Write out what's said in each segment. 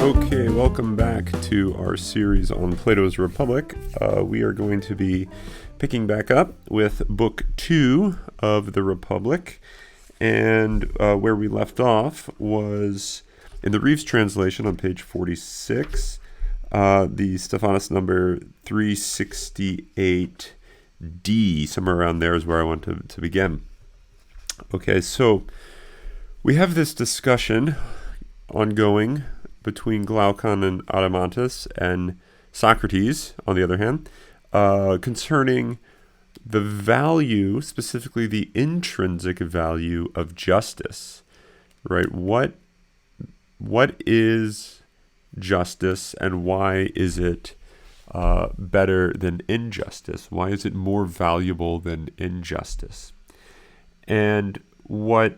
Okay, welcome back to our series on Plato's Republic. We are going to be picking back up with Book 2 of the Republic, and where we left off was in the Reeves translation on page 46, the Stephanus number 368D, somewhere around there is where I want to begin. Okay, so we have this discussion ongoing between Glaucon and Adeimantus and Socrates, on the other hand, concerning the value, specifically the intrinsic value of justice, right? What is justice, and why is it better than injustice? Why is it more valuable than injustice? And what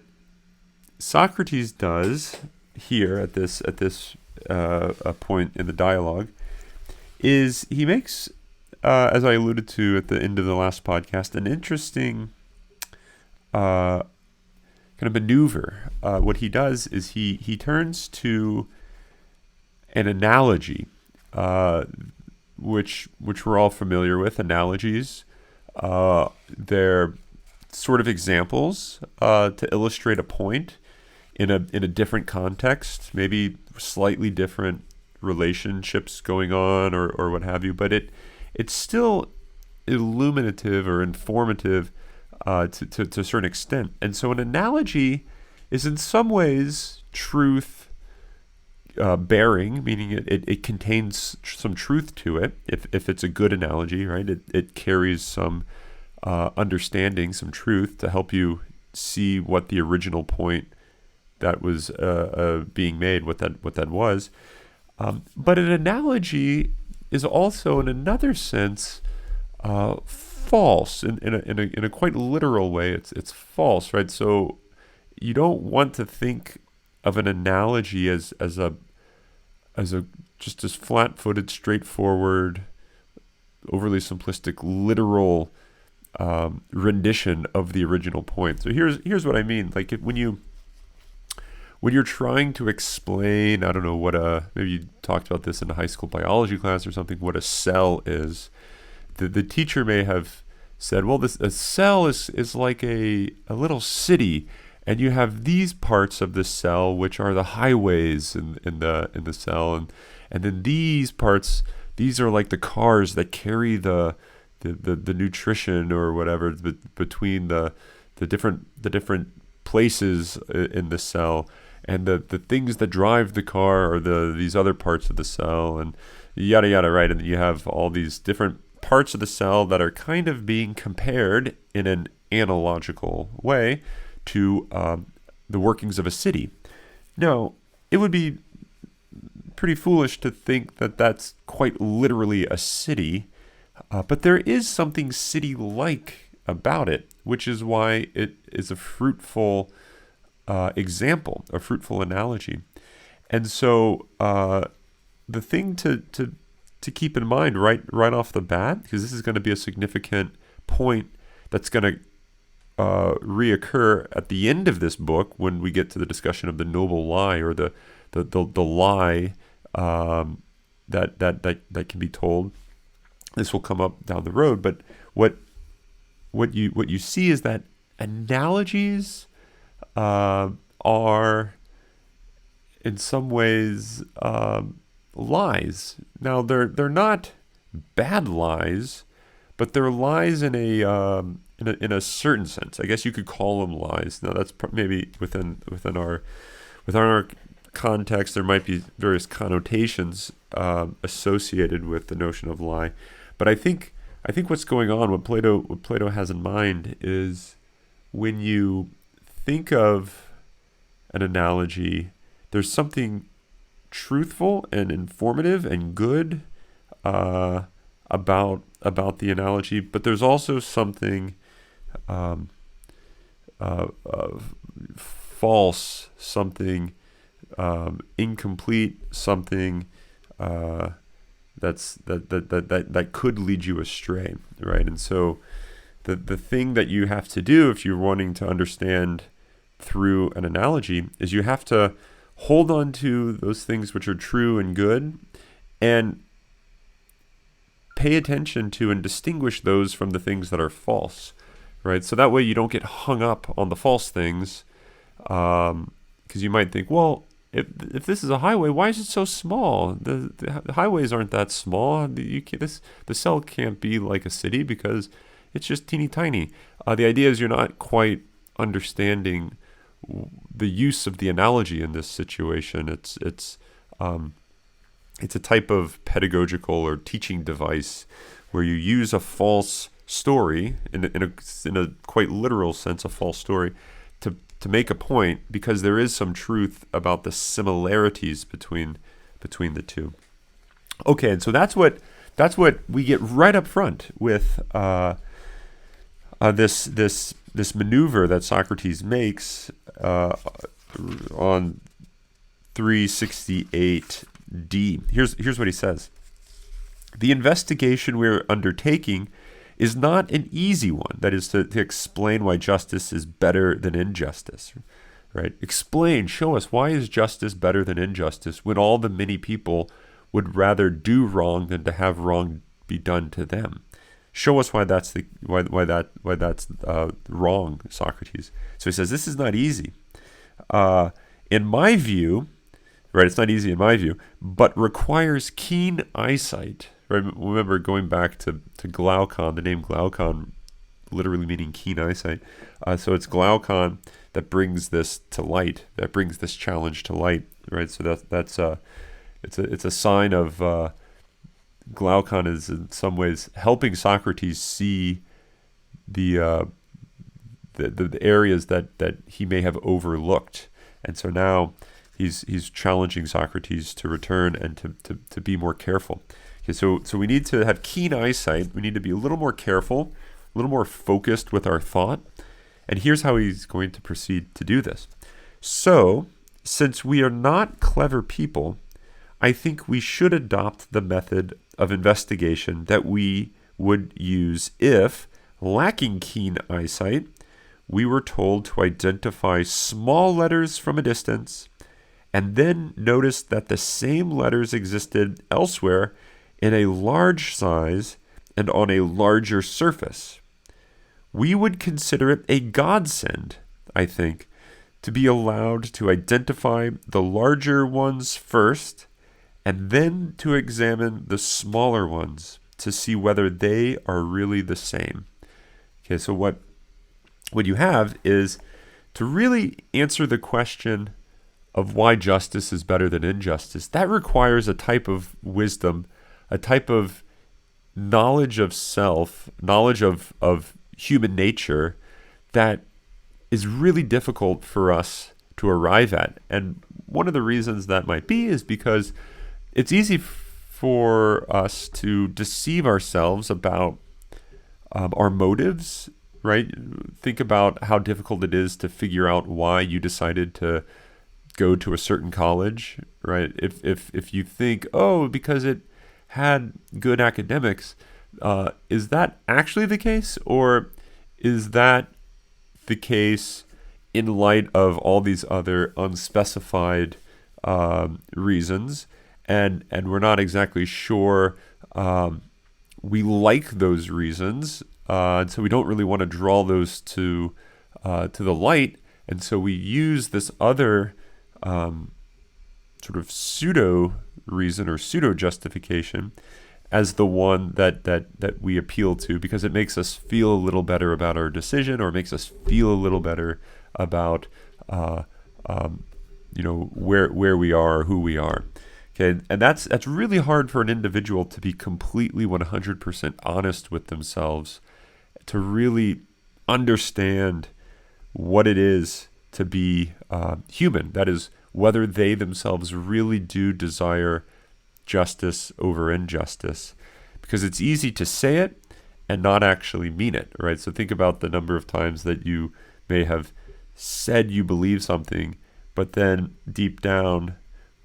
Socrates does here at this point in the dialogue is he makes, as I alluded to at the end of the last podcast, an interesting kind of maneuver. What he does is he turns to an analogy, which we're all familiar with. Analogies, they're sort of examples to illustrate a point in a different context, maybe slightly different relationships going on or what have you, but it's still illuminative or informative to a certain extent. And so an analogy is in some ways truth bearing, meaning it contains some truth to it if it's a good analogy, right? It carries some understanding, some truth to help you see what the original point that was being made, what that was. But an analogy is also, in another sense, false in a quite literal way. It's false, right? So you don't want to think of an analogy as a just as flat-footed, straightforward, overly simplistic, literal rendition of the original point. So here's what I mean. Like when you're trying to explain, I don't know maybe you talked about this in a high school biology class or something, what a cell is, the teacher may have said, well, a cell is like a little city, and you have these parts of the cell, which are the highways in the cell, and then these parts, these are like the cars that carry the nutrition or whatever between the different places in the cell. And the things that drive the car are these other parts of the cell, and yada yada, right? And you have all these different parts of the cell that are kind of being compared in an analogical way to the workings of a city. Now, it would be pretty foolish to think that that's quite literally a city, but there is something city-like about it, which is why it is a fruitful example, a fruitful analogy. And so the thing to keep in mind right off the bat, because this is going to be a significant point that's going to reoccur at the end of this book when we get to the discussion of the noble lie, or the lie that can be told. This will come up down the road, but what you see is that analogies are in some ways lies. Now they're not bad lies, but they're lies in a certain sense. I guess you could call them lies. Now that's maybe within our context, there might be various connotations associated with the notion of lie, but I think what's going on, what Plato has in mind, is when you think of an analogy, there's something truthful and informative and good about the analogy, but there's also something false, something incomplete, something that could lead you astray, right? And so the thing that you have to do if you're wanting to understand through an analogy is you have to hold on to those things which are true and good, and pay attention to and distinguish those from the things that are false, right? So that way you don't get hung up on the false things, because you might think, well, if this is a highway, why is it so small? The highways aren't that small. The cell can't be like a city because it's just teeny tiny. The idea is you're not quite understanding the use of the analogy in this situation. It's a type of pedagogical or teaching device where you use a false story, in a quite literal sense, a false story, to make a point, because there is some truth about the similarities between the two. Okay, and so that's what we get right up front with this maneuver that Socrates makes on 368D. Here's what he says. The investigation we're undertaking is not an easy one. That is to explain why justice is better than injustice, right? Explain, show us, why is justice better than injustice when all the many people would rather do wrong than to have wrong be done to them? Show us why that's wrong, Socrates. So he says this is not easy. In my view, right? It's not easy in my view, but requires keen eyesight. Right? Remember, going back to Glaucon, the name Glaucon literally meaning keen eyesight. So it's Glaucon that brings this to light, that brings this challenge to light, right? So it's a sign of Glaucon is in some ways helping Socrates see the areas that he may have overlooked, and so now he's challenging Socrates to return and to be more careful. Okay, so we need to have keen eyesight. We need to be a little more careful, a little more focused with our thought. And here's how he's going to proceed to do this. So, since we are not clever people, I think we should adopt the method of investigation that we would use if, lacking keen eyesight, we were told to identify small letters from a distance and then notice that the same letters existed elsewhere in a large size and on a larger surface. We would consider it a godsend, I think, to be allowed to identify the larger ones first and then to examine the smaller ones to see whether they are really the same. Okay, so what you have is to really answer the question of why justice is better than injustice. That requires a type of wisdom, a type of knowledge of self, knowledge of human nature that is really difficult for us to arrive at. And one of the reasons that might be is because it's easy for us to deceive ourselves about our motives, right? Think about how difficult it is to figure out why you decided to go to a certain college, right? If you think, oh, because it had good academics, is that actually the case, or is that the case in light of all these other unspecified reasons, and we're not exactly sure we like those reasons, and so we don't really want to draw those to the light, and so we use this other sort of pseudo reason or pseudo justification as the one that we appeal to, because it makes us feel a little better about our decision, or makes us feel a little better about where we are or who we are. Okay, and that's really hard for an individual to be completely 100% honest with themselves, to really understand what it is to be human. That is, whether they themselves really do desire justice over injustice, because it's easy to say it and not actually mean it, right? So think about the number of times that you may have said you believe something, but then deep down,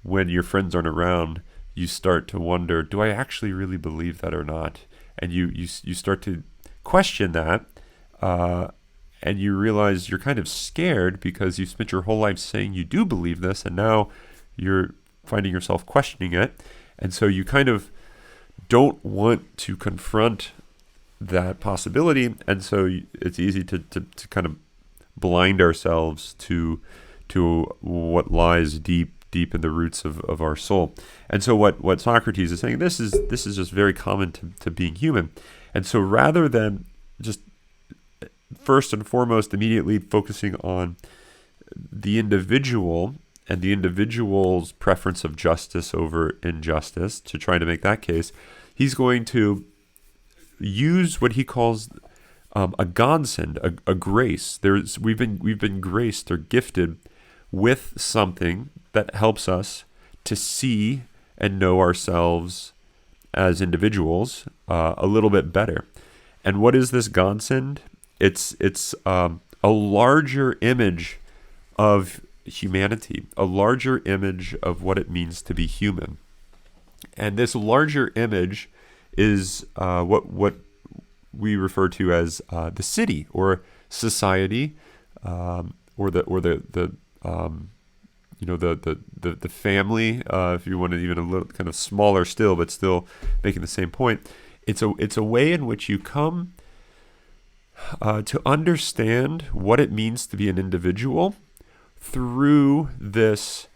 when your friends aren't around, you start to wonder, do I actually really believe that or not? And you start to question that, and you realize you're kind of scared because you spent your whole life saying you do believe this, and now You're finding yourself questioning it. And so you kind of don't want to confront that possibility. And so it's easy to kind of blind ourselves to what lies deep in the roots of our soul. And so what Socrates is saying, this is just very common to being human. And so rather than just first and foremost immediately focusing on the individual and the individual's preference of justice over injustice to try to make that case, he's going to use what he calls a godsend, a grace. We've been graced or gifted with something that helps us to see and know ourselves as individuals a little bit better. And what is this godsend? It's a larger image of humanity, a larger image of what it means to be human. And this larger image is what we refer to as the city or society, or the family, if you want to, even a little kind of smaller still, but still making the same point. It's a way in which you come to understand what it means to be an individual through this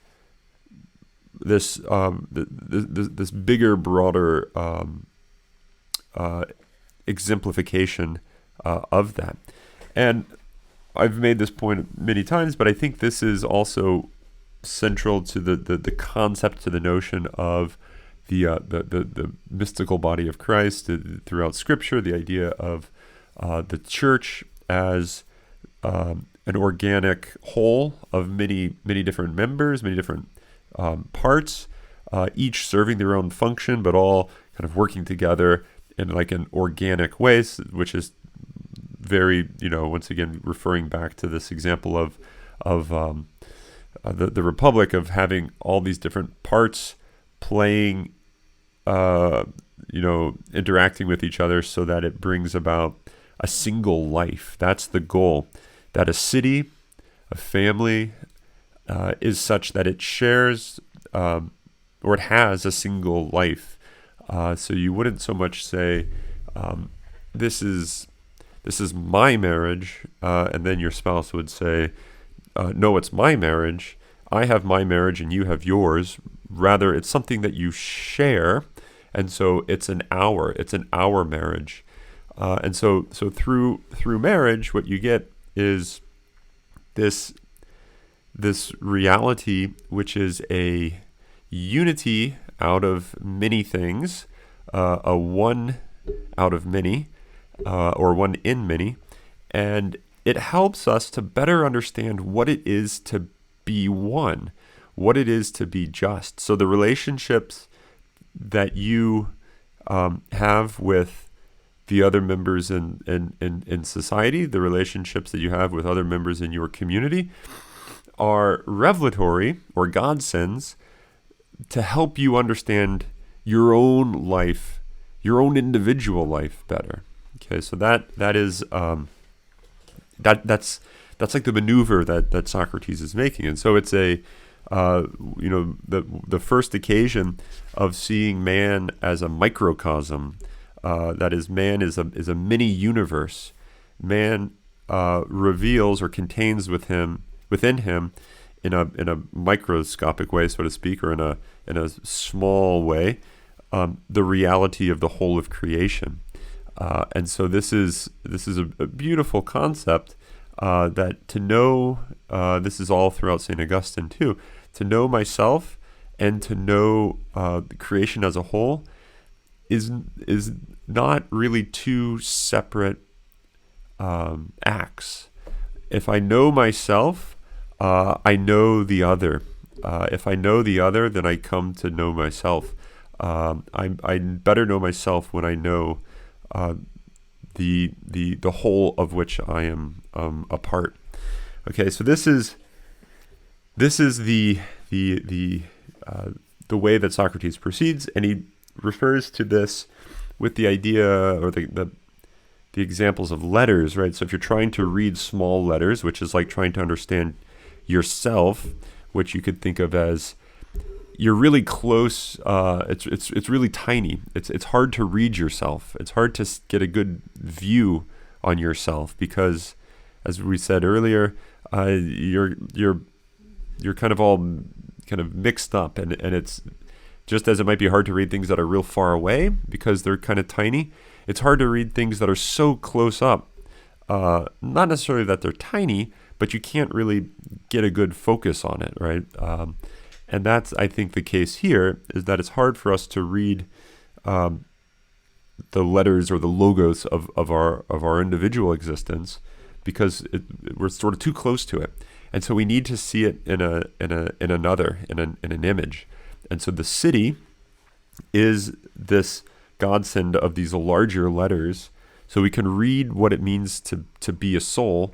bigger, broader exemplification of that. And I've made this point many times, but I think this is also central to the concept, to the notion of the mystical body of Christ throughout Scripture, the idea of the church as an organic whole of many different members, many different parts, each serving their own function, but all kind of working together in like an organic way, which is very, once again, referring back to this example of the Republic, of having all these different parts playing, interacting with each other so that it brings about a single life. That's the goal. That a city, a family, is such that it shares, or it has a single life. So you wouldn't so much say, this is my marriage, and then your spouse would say, no, it's my marriage. I have my marriage and you have yours. Rather, it's something that you share, and so it's an our marriage. And so through marriage, what you get is this reality, which is a unity out of many things, a one out of many, or one in many, and it helps us to better understand what it is to be one, what it is to be just. So the relationships that you have with the other members in society, the relationships that you have with other members in your community, are revelatory or godsends to help you understand your own life, your own individual life better. Okay, so that is that's like the maneuver that Socrates is making, and so it's the first occasion of seeing man as a microcosm. That is, man is a mini universe. Man reveals or contains within him, in a microscopic way, so to speak, or in a small way, the reality of the whole of creation. And so this is a beautiful concept, that to know, this is all throughout St. Augustine too, to know myself and to know the creation as a whole is not really two separate acts. If I know myself, I know the other. If I know the other, then I come to know myself. I better know myself when I know the whole of which I am a part. Okay, so this is the way that Socrates proceeds, and he refers to this with the idea, or the examples of letters, right? So if you're trying to read small letters, which is like trying to understand yourself, which you could think of as you're really close. It's really tiny. It's hard to read yourself. It's hard to get a good view on yourself because, as we said earlier, you're kind of all kind of mixed up, and it's just as it might be hard to read things that are real far away because they're kind of tiny. It's hard to read things that are so close up. Not necessarily that they're tiny, but you can't really get a good focus on it, right? And that's, I think, the case here, is that it's hard for us to read the letters or the logos of our individual existence because we're sort of too close to it, and so we need to see it in an image. And so the city is this godsend of these larger letters, so we can read what it means to be a soul,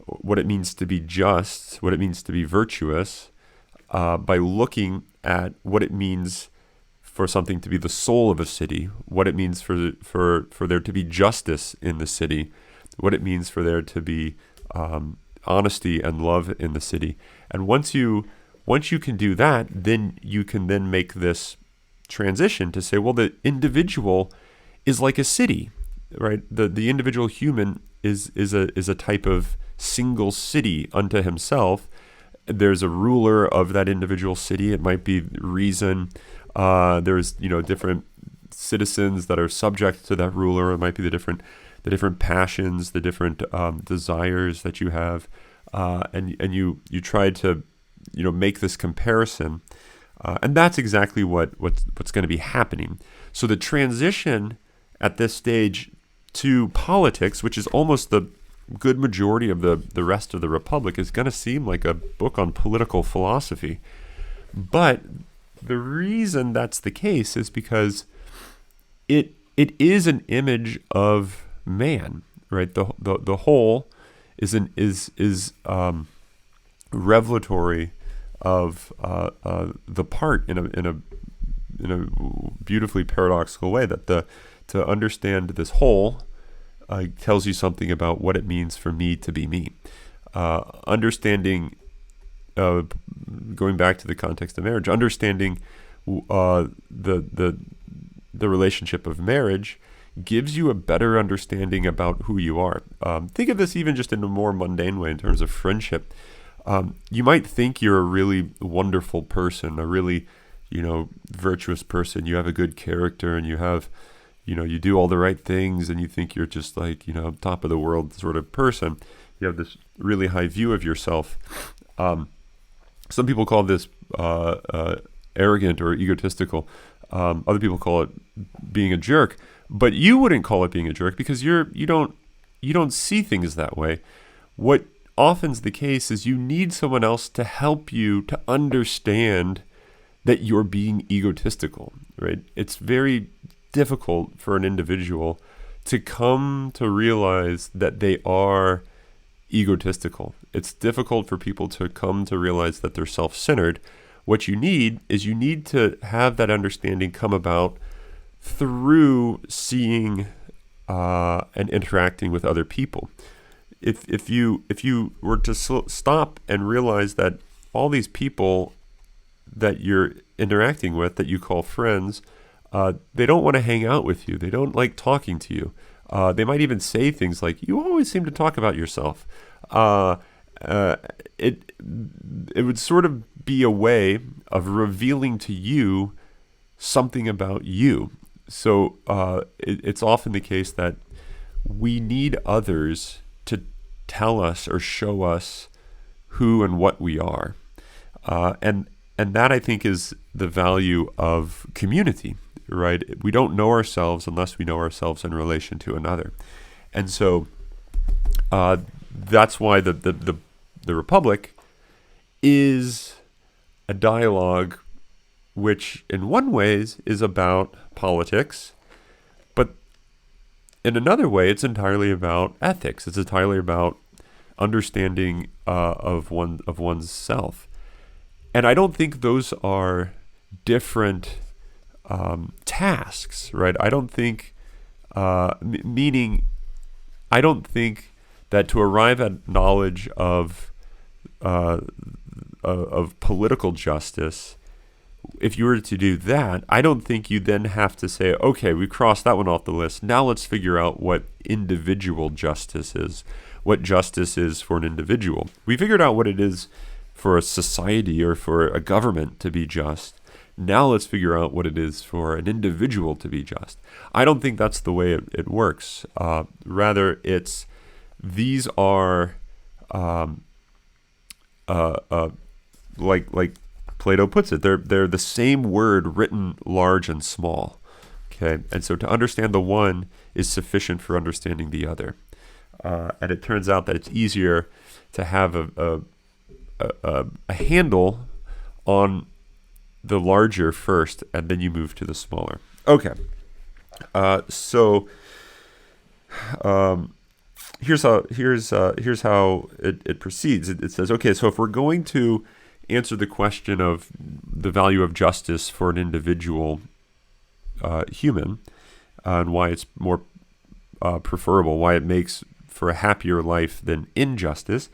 what it means to be just, what it means to be virtuous, by looking at what it means for something to be the soul of a city, what it means for there to be justice in the city, what it means for there to be honesty and love in the city. And once you can do that, then you can then make this transition to say, well, the individual is like a city, right? The individual human is a type of single city unto himself. There's a ruler of that individual city. It might be reason. There's different citizens that are subject to that ruler. It might be the different passions, the different desires that you have, and you try to make this comparison, and that's exactly what's going to be happening. So the transition at this stage to politics, which is almost the good majority of the rest of the Republic, is going to seem like a book on political philosophy. But the reason that's the case is because it is an image of man, right? The whole is revelatory of the part in a beautifully paradoxical way, that to understand this whole tells you something about what it means for me to be me. Understanding, going back to the context of marriage, understanding the relationship of marriage gives you a better understanding about who you are. Think of this even just in a more mundane way in terms of friendship. You might think you're a really wonderful person, a really virtuous person. You have a good character, and you have you do all the right things, and you think you're just like, top of the world sort of person. You have this really high view of yourself. Some people call this arrogant or egotistical. Other people call it being a jerk, but you wouldn't call it being a jerk because you don't see things that way. What often's the case is you need someone else to help you to understand that you're being egotistical, right? It's very difficult for an individual to come to realize that they are egotistical. It's difficult for people to come to realize that they're self-centered. What you need to have that understanding come about through seeing and interacting with other people. If you were to stop and realize that all these people that you're interacting with, that you call friends, they don't want to hang out with you. They don't like talking to you. They might even say things like, "You always seem to talk about yourself." It would sort of be a way of revealing to you something about you. So it's often the case that we need others to tell us or show us who and what we are. And that, I think, is the value of community, right? We don't know ourselves unless we know ourselves in relation to another. And so that's why the Republic is a dialogue which in one ways is about politics, but in another way it's entirely about ethics. It's entirely about understanding of one's self. And I don't think those are different tasks, right? I don't think, meaning I don't think that to arrive at knowledge of political justice, if you were to do that, I don't think you then have to say, okay, we crossed that one off the list. Now let's figure out what individual justice is, what justice is for an individual. We figured out what it is for a society or for a government to be just. Now let's figure out what it is for an individual to be just. I don't think that's the way it works. Rather, these are like Plato puts it. They're the same word written large and small. Okay, and so to understand the one is sufficient for understanding the other. And it turns out that it's easier to have a handle on the larger first, and then you move to the smaller. Okay. So here's how it proceeds. It says, okay, so if we're going to answer the question of the value of justice for an individual human, and why it's more preferable, why it makes for a happier life than injustice,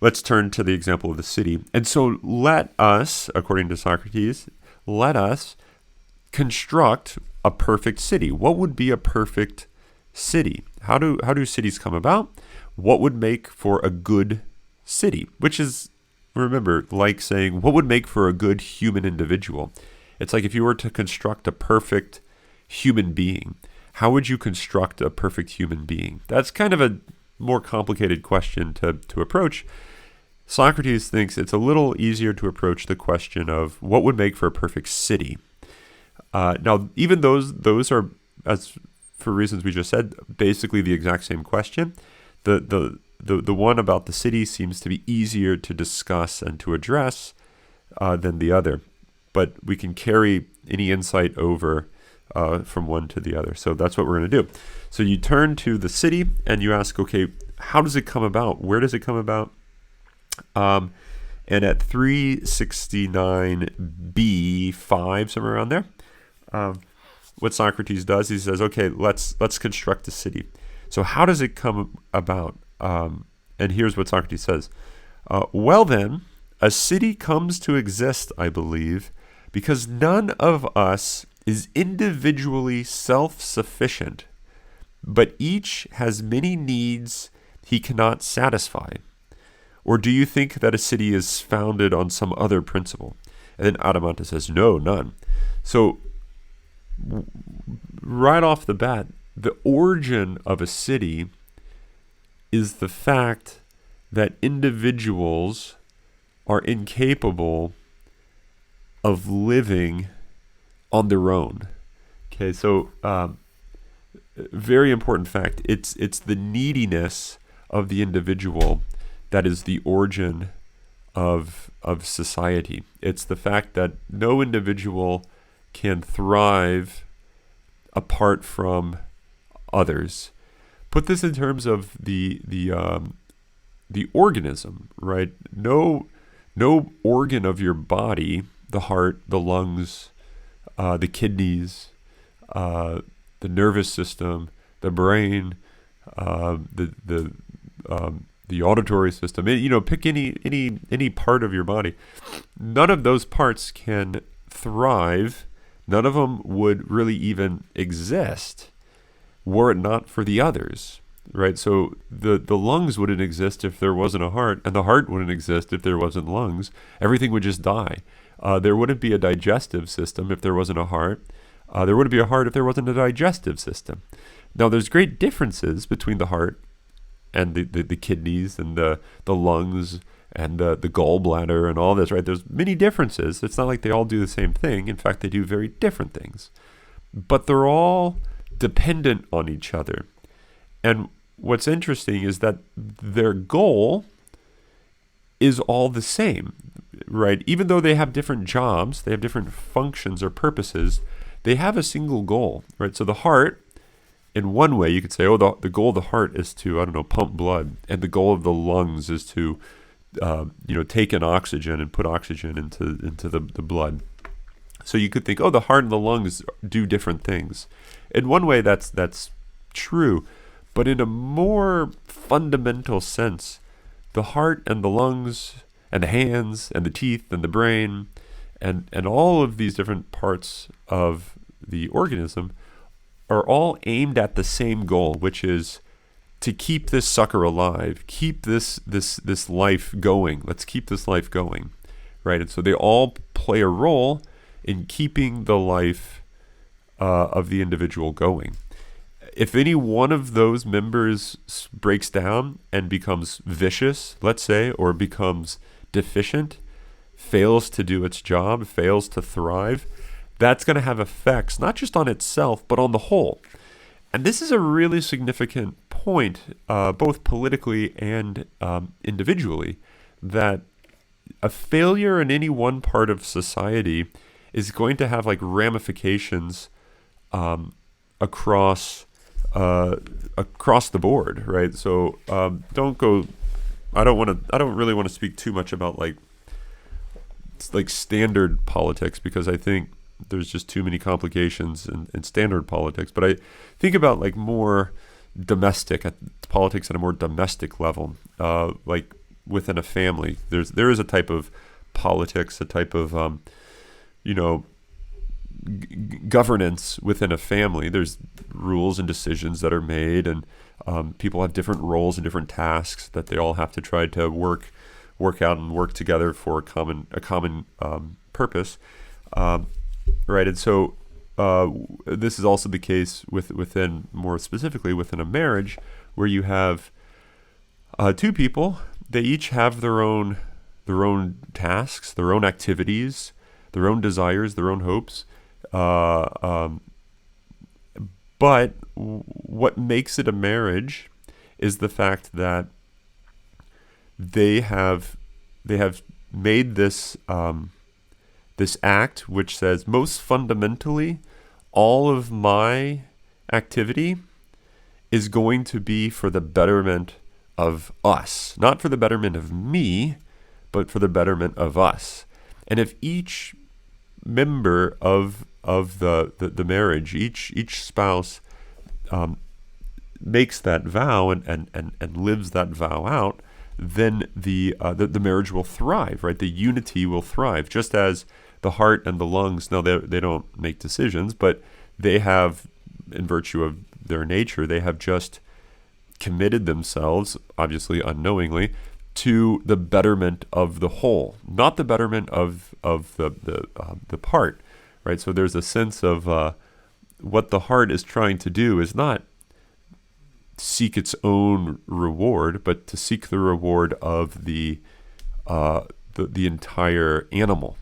let's turn to the example of the city. And so let us, according to Socrates, let us construct a perfect city. What would be a perfect city? How do cities come about? What would make for a good city? Which is, remember, like saying, what would make for a good human individual? It's like if you were to construct a perfect human being, how would you construct a perfect human being? That's kind of a more complicated question to approach. Socrates thinks it's a little easier to approach the question of what would make for a perfect city. Now, even those are, as for reasons we just said, basically the exact same question. The one about the city seems to be easier to discuss and to address than the other, but we can carry any insight over from one to the other. So that's what we're going to do. So you turn to the city and you ask, okay, how does it come about? Where does it come about? And at 369b5, somewhere around there, what Socrates does, he says, okay, let's construct a city. So how does it come about? And here's what Socrates says. Well then, a city comes to exist, I believe, because none of us is individually self-sufficient, but each has many needs he cannot satisfy. Or do you think that a city is founded on some other principle? And then Adamanta says, no, none. So right off the bat, the origin of a city is the fact that individuals are incapable of living on their own. Okay, so very important fact. It's the neediness of the individual that is the origin of society. It's the fact that no individual can thrive apart from others. Put this in terms of the organism, right? No organ of your body, the heart, the lungs, the kidneys, the nervous system, the brain, the auditory system. Pick any part of your body. None of those parts can thrive. None of them would really even exist were it not for the others, right? So the lungs wouldn't exist if there wasn't a heart, and the heart wouldn't exist if there wasn't lungs. Everything would just die. There wouldn't be a digestive system if there wasn't a heart. There wouldn't be a heart if there wasn't a digestive system. Now, there's great differences between the heart and the kidneys and the lungs and the gallbladder and all this, right? There's many differences. It's not like they all do the same thing. In fact, they do very different things. But they're all dependent on each other. And what's interesting is that their goal is all the same, right? Even though they have different jobs, they have different functions or purposes, they have a single goal, right? So the heart, in one way, you could say, the goal of the heart is to, pump blood. And the goal of the lungs is to, take in oxygen and put oxygen into the blood. So you could think, the heart and the lungs do different things. In one way, that's true. But in a more fundamental sense, the heart and the lungs and the hands and the teeth and the brain And all of these different parts of the organism are all aimed at the same goal, which is to keep this sucker alive, keep this life going. Let's keep this life going, right? And so they all play a role in keeping the life of the individual going. If any one of those members breaks down and becomes vicious, let's say, or becomes deficient, fails to do its job, fails to thrive, that's going to have effects not just on itself, but on the whole. And this is a really significant point, both politically and individually, that a failure in any one part of society is going to have like ramifications across the board, right? So don't go. I don't really want to speak too much about like standard politics, because I think there's just too many complications in standard politics. But I think about like more domestic politics at a more domestic level, like within a family. There is a type of politics, a type of governance within a family. There's rules and decisions that are made, and people have different roles and different tasks that they all have to try to work out and work together for a common purpose, right? And so this is also the case within, more specifically within a marriage, where you have two people. They each have their own tasks, their own activities, their own desires, their own hopes. But what makes it a marriage is the fact that they have made this this act which says, most fundamentally, all of my activity is going to be for the betterment of us, not for the betterment of me, but for the betterment of us. And if each member of the marriage, each spouse makes that vow and lives that vow out, then the marriage will thrive, right? The unity will thrive, just as the heart and the lungs. No, they don't make decisions, but they have, in virtue of their nature, they have just committed themselves, obviously unknowingly, to the betterment of the whole, not the betterment of the part, right? So there's a sense of what the heart is trying to do is not seek its own reward, but to seek the reward of the entire animal.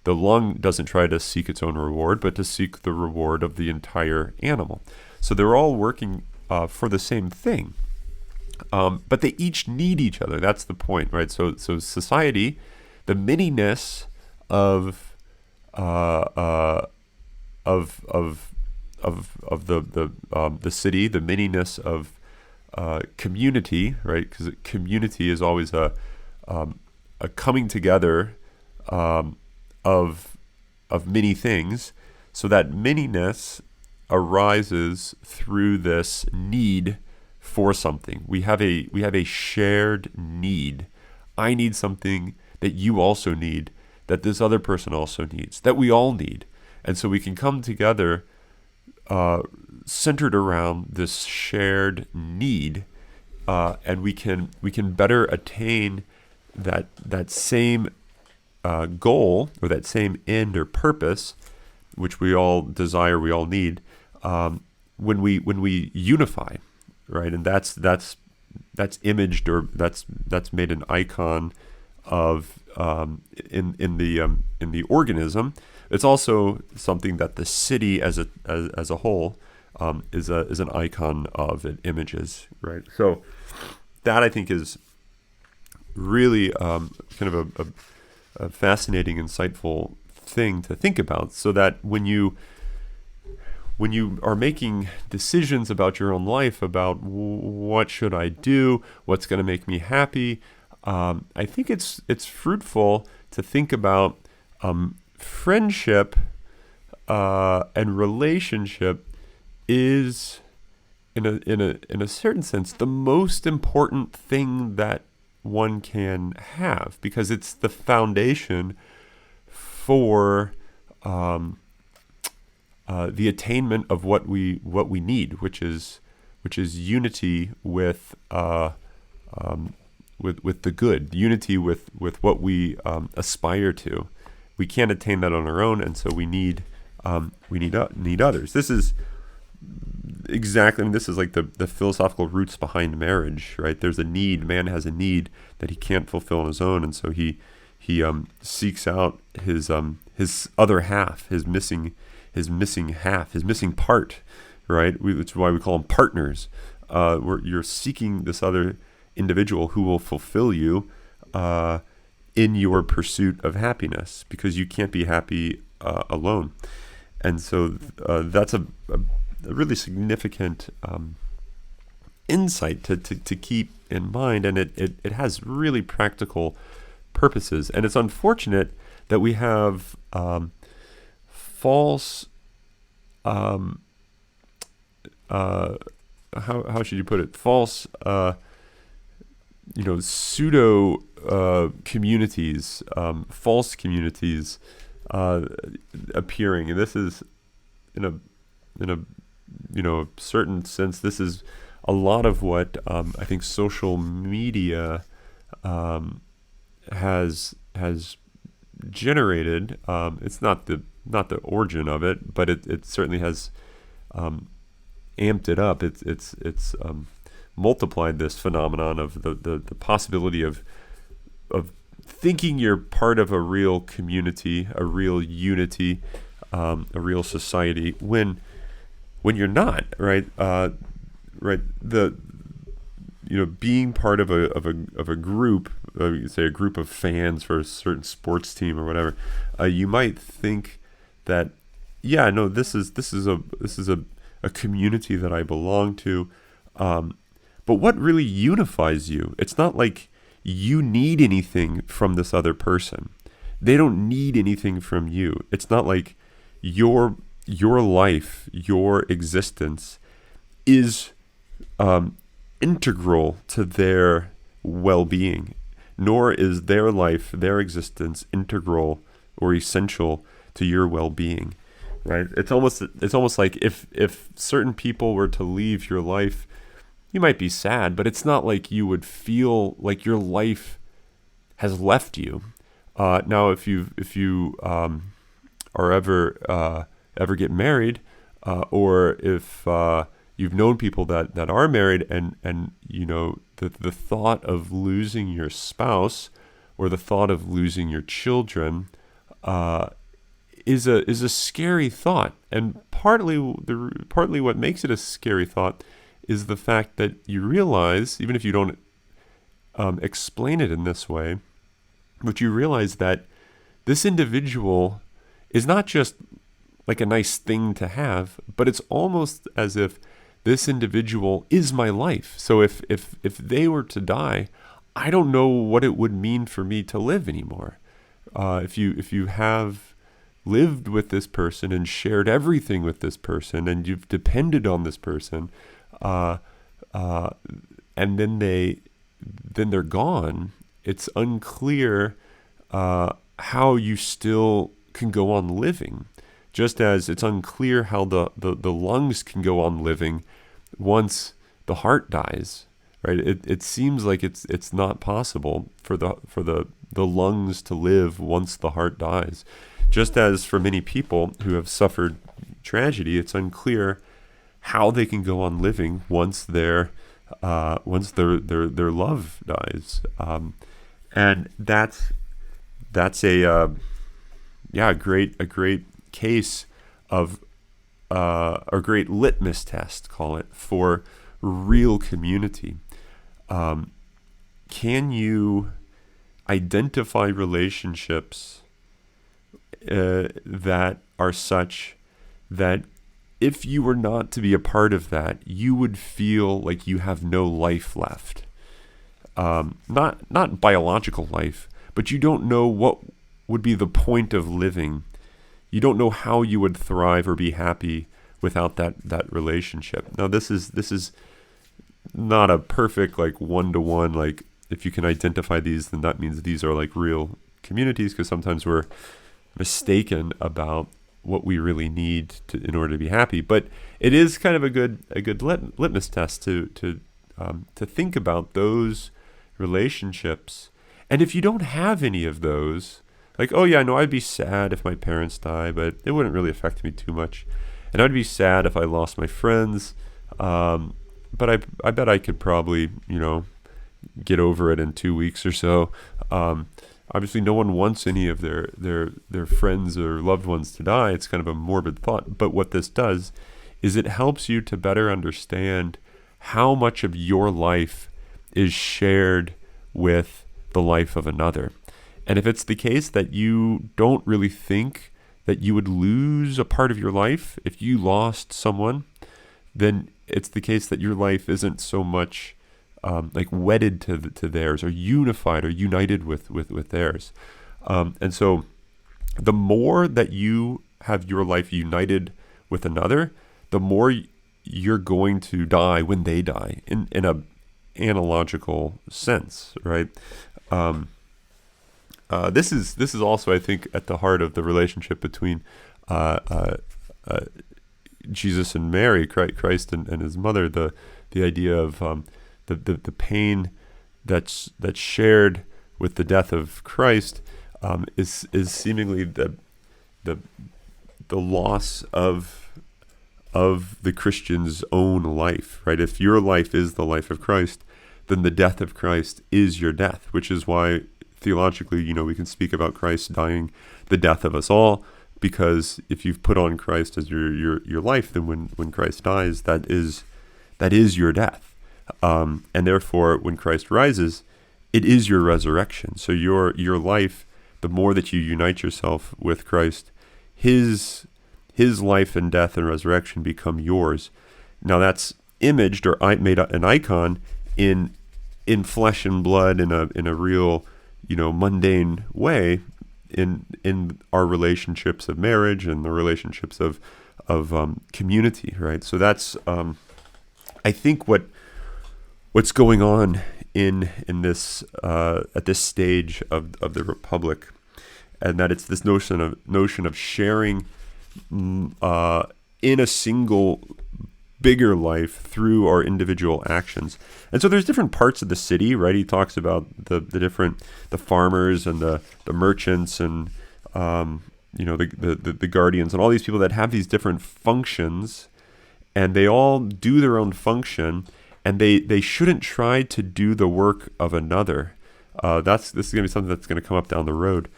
The lung doesn't try to seek its own reward, but to seek the reward of the entire animal. So they're all working for the same thing, but they each need each other. That's the point, right? So society, the minyness of the city, the minyness of community, right? Because community is always a coming together of many things. So that minyness arises through this need for something. We have a shared need. I need something that you also need, that this other person also needs, that we all need. And so we can come together centered around this shared need, and we can better attain that same goal, or that same end or purpose, which we all desire, we all need, when we unify, right? And that's imaged, or that's made an icon of in the organism. It's also something that the city as a whole is an icon of. It images, right? So that, I think, is really kind of a fascinating, insightful thing to think about, so that when you are making decisions about your own life, about what should I do, what's going to make me happy, I think it's fruitful to think about friendship and relationship is, in a certain sense, the most important thing that one can have, because it's the foundation for the attainment of what we need, which is unity with the good, unity with what we aspire to. We can't attain that on our own, and so we need others. This is exactly. I mean, this is like the philosophical roots behind marriage, right? There's a need. Man has a need that he can't fulfill on his own, and so he seeks out his other half, his missing half, his missing part, right? Which is why we call them partners. Where you're seeking this other individual who will fulfill you in your pursuit of happiness, because you can't be happy alone. And so that's a really significant insight to keep in mind, and it has really practical purposes. And it's unfortunate that we have false how should you put it? False pseudo communities, false communities appearing, and this is in a certain sense. This is a lot of what I think social media has generated. It's not the origin of it, but it certainly has amped it up. It's multiplied this phenomenon of the possibility of thinking you're part of a real community, a real unity, a real society, when you're not, right? Right. Being part of a group, say a group of fans for a certain sports team or whatever, you might think that, this is a community that I belong to. But what really unifies you? It's not like you need anything from this other person. They don't need anything from you. It's not like your life, your existence is integral to their well-being, nor is their life, their existence integral or essential to your well-being, right? It's almost like if certain people were to leave your life, you might be sad, but it's not like you would feel like your life has left you. Now, if you are ever get married, or if you've known people that are married, and the thought of losing your spouse or the thought of losing your children is a scary thought, and partly what makes it a scary thought is the fact that you realize, even if you don't explain it in this way, but you realize that this individual is not just like a nice thing to have, but it's almost as if this individual is my life. So if they were to die, I don't know what it would mean for me to live anymore. If you have lived with this person and shared everything with this person, and you've depended on this person, and then they're gone, it's unclear how you still can go on living. Just as it's unclear how the lungs can go on living once the heart dies, right? It seems like it's not possible for the lungs to live once the heart dies. Just as for many people who have suffered tragedy, it's unclear how they can go on living once their love dies, and that's a great case of a great litmus test, call it, for real community. Can you identify relationships that are such that if you were not to be a part of that, you would feel like you have no life left? Not biological life, but you don't know what would be the point of living. You don't know how you would thrive or be happy without that relationship. Now, this is not a perfect like one-to-one, like if you can identify these, then that means these are like real communities, because sometimes we're mistaken about what we really need in order to be happy. But it is kind of a good litmus test to think about those relationships. And if you don't have any of those, like, oh yeah, no, I'd be sad if my parents die, but it wouldn't really affect me too much. And I'd be sad if I lost my friends, but I bet I could probably, get over it in 2 weeks or so. Obviously, no one wants any of their friends or loved ones to die. It's kind of a morbid thought. But what this does is it helps you to better understand how much of your life is shared with the life of another. And if it's the case that you don't really think that you would lose a part of your life if you lost someone, then it's the case that your life isn't so much like wedded to theirs, or unified or united with theirs. And so the more that you have your life united with another, the more you're going to die when they die, in a analogical sense, right? This is also, I think, at the heart of the relationship between Jesus and Mary, Christ and his mother. The idea of the pain that's shared with the death of Christ is seemingly the loss of the Christian's own life, right? If your life is the life of Christ, then the death of Christ is your death, which is why theologically, we can speak about Christ dying the death of us all, because if you've put on Christ as your life, then when Christ dies, that is your death. And therefore, when Christ rises, it is your resurrection. So your life, the more that you unite yourself with Christ, his life and death and resurrection become yours. Now that's imaged, or made an icon in flesh and blood, in a real, mundane way, in our relationships of marriage and the relationships of community, right? So that's I think what's going on in this at this stage of the Republic, and that it's this notion of sharing in a single bigger life through our individual actions. And so there's different parts of the city, right? He talks about the farmers and the merchants and the guardians and all these people that have these different functions, and they all do their own function, and they shouldn't try to do the work of another. This is going to be something that's going to come up down the road.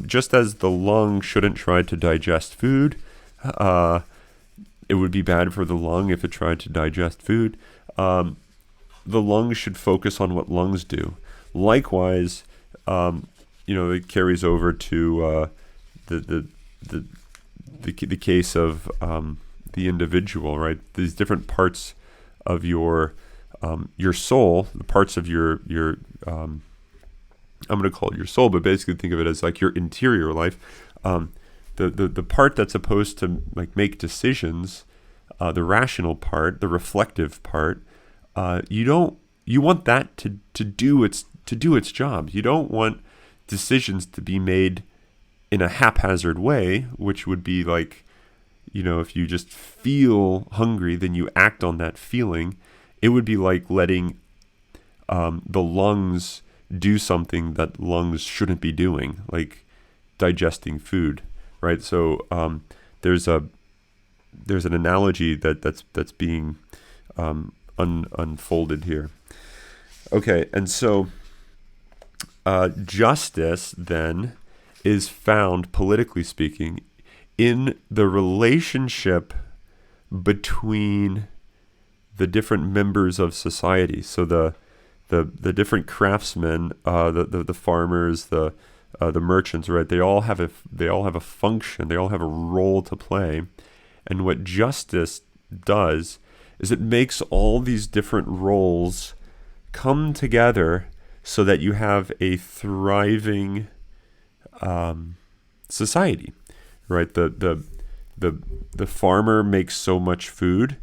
Just as the lung shouldn't try to digest food, it would be bad for the lung if it tried to digest food. The lungs should focus on what lungs do. Likewise, it carries over to the case of the individual, right? These different parts of your soul, the parts of your I'm going to call it your soul, but basically think of it as like your interior life. The part that's supposed to make decisions, the rational part, the reflective part, you want that to do its job. You don't want decisions to be made in a haphazard way, which would be like, if you just feel hungry, then you act on that feeling. It would be like letting the lungs do something that lungs shouldn't be doing, like digesting food, right? So there's an analogy that's being unfolded here. Okay, and so justice then is found, politically speaking, in the relationship between the different members of society. So the different craftsmen, the farmers, the merchants, right? They all have a function. They all have a role to play. And what justice does is it makes all these different roles come together so that you have a thriving society, right? The farmer makes so much food,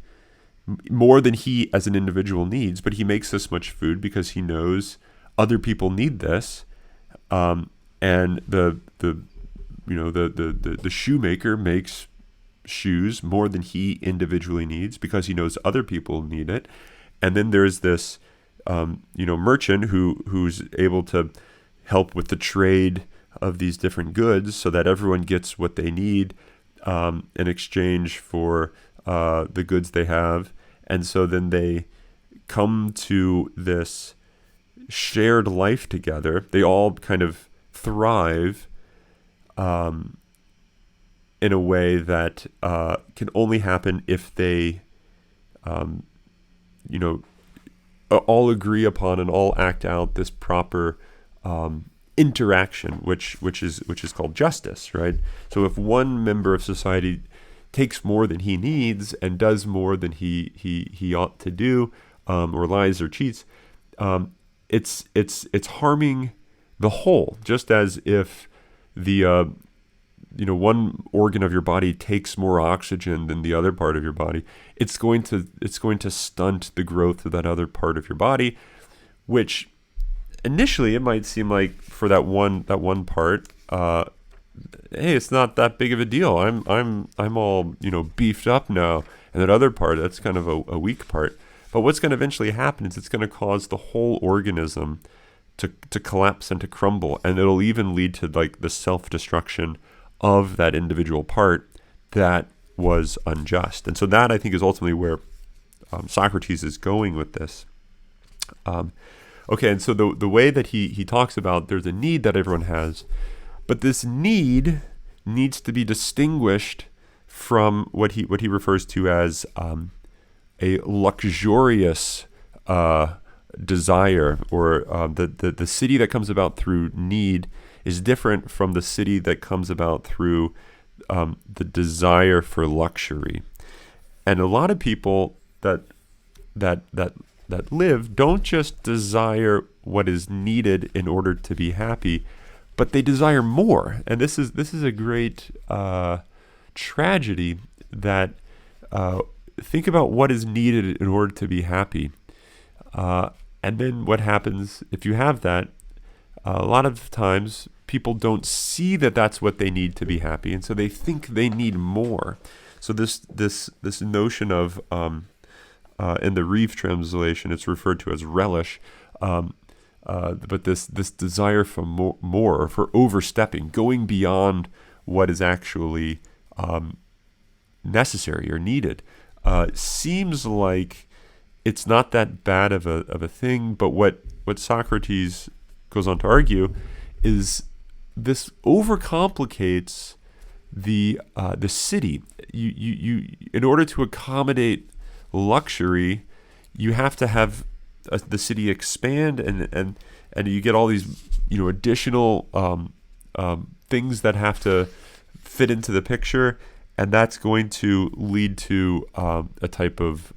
more than he as an individual needs, but he makes this much food because he knows other people need this, and the the shoemaker makes shoes more than he individually needs because he knows other people need it. And then there's this merchant who's able to help with the trade of these different goods so that everyone gets what they need in exchange for the goods they have. And so then they come to this shared life together. They all kind of thrive in a way that can only happen if they, all agree upon and all act out this proper interaction, which is called justice, right? So if one member of society takes more than he needs and does more than he ought to do, or lies or cheats, it's harming the whole. Just as if the one organ of your body takes more oxygen than the other part of your body, it's going to stunt the growth of that other part of your body, which initially it might seem like for that one part, hey, it's not that big of a deal. I'm all beefed up now, and that other part, that's kind of a weak part. But what's going to eventually happen is it's going to cause the whole organism to collapse and to crumble, and it'll even lead to like the self-destruction of that individual part that was unjust. And so that, I think, is ultimately where Socrates is going with this. Okay, and so the way that he talks about, there's a need that everyone has, but this need needs to be distinguished from what he refers to as a luxurious desire, or the city that comes about through need is different from the city that comes about through the desire for luxury. And a lot of people that live don't just desire what is needed in order to be happy, but they desire more. And this is a great tragedy that think about what is needed in order to be happy. And then what happens if you have that? A lot of times people don't see that that's what they need to be happy, and so they think they need more. So this notion of in the Reeve translation, it's referred to as relish, but this desire for more, or for overstepping, going beyond what is actually necessary or needed, seems like it's not that bad of a thing. But what Socrates goes on to argue is this overcomplicates the city. You in order to accommodate luxury, you have to have the city expand, and you get all these additional things that have to fit into the picture, and that's going to lead to a type of